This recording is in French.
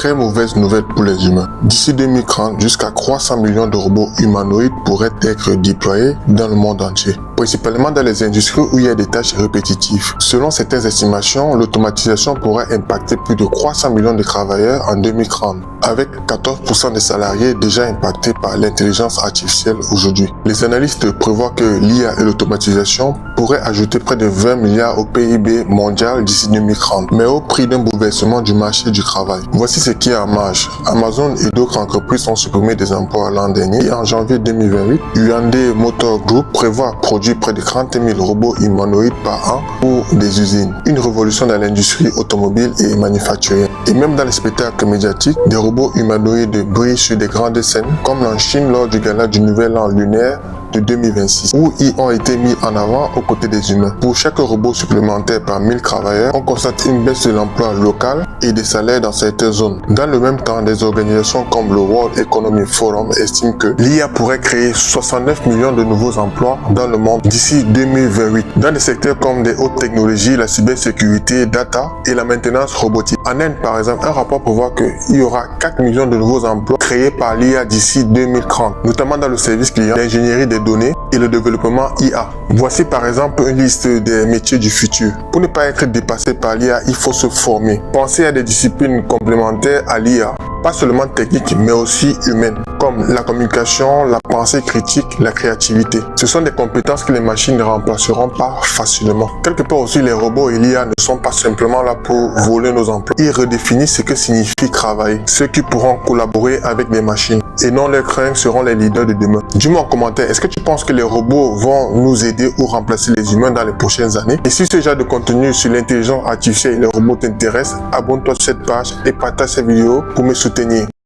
très mauvaise nouvelle pour les humains. D'ici 2030, jusqu'à 300 millions de robots humanoïdes pourraient être déployés dans le monde entier, principalement dans les industries où il y a des tâches répétitives. Selon certaines estimations, l'automatisation pourrait impacter plus de 300 millions de travailleurs en 2030, avec 14% des salariés déjà impactés par l'intelligence artificielle aujourd'hui. Les analystes prévoient que l'IA et l'automatisation pourraient ajouter près de 20 milliards au PIB mondial d'ici 2030, mais au prix d'un bouleversement du marché du travail. Voici ce qui est en marge. Amazon et d'autres entreprises ont supprimé des emplois l'an dernier et en janvier 2028, Hyundai Motor Group prévoit produire près de 30 000 robots humanoïdes par an pour des usines. Une révolution dans l'industrie automobile et manufacturière. Et même dans les spectacles médiatiques, des robots humanoïdes brillent sur des grandes scènes, comme en Chine lors du gala du Nouvel An lunaire de 2026, où ils ont été mis en avant aux côtés des humains. Pour chaque robot supplémentaire par 1000 travailleurs, on constate une baisse de l'emploi local et des salaires dans certaines zones. Dans le même temps, des organisations comme le World Economic Forum estiment que l'IA pourrait créer 69 millions de nouveaux emplois dans le monde d'ici 2028, dans des secteurs comme les hautes technologies, la cybersécurité, data et la maintenance robotique. En Inde, par exemple, un rapport prévoit qu'il y aura 4 millions de nouveaux emplois créés par l'IA d'ici 2030, notamment dans le service client, l'ingénierie des données et le développement IA. Voici par exemple une liste des métiers du futur. Pour ne pas être dépassé par l'IA, il faut se former. Pensez à des disciplines complémentaires à l'IA, pas seulement techniques, mais aussi humaines, comme la communication, la pensée critique, la créativité. Ce sont des compétences que les machines ne remplaceront pas facilement. Quelque part aussi, les robots et l'IA ne sont pas simplement là pour voler nos emplois. Ils redéfinissent ce que signifie travailler. Ceux qui pourront collaborer avec des machines et non leurs craintes seront les leaders de demain. Dis-moi en commentaire, est-ce que tu penses que les robots vont nous aider ou remplacer les humains dans les prochaines années? Et si ce genre de contenu sur l'intelligence artificielle et les robots t'intéresse, abonne-toi sur cette page et partage cette vidéo pour me soutenir.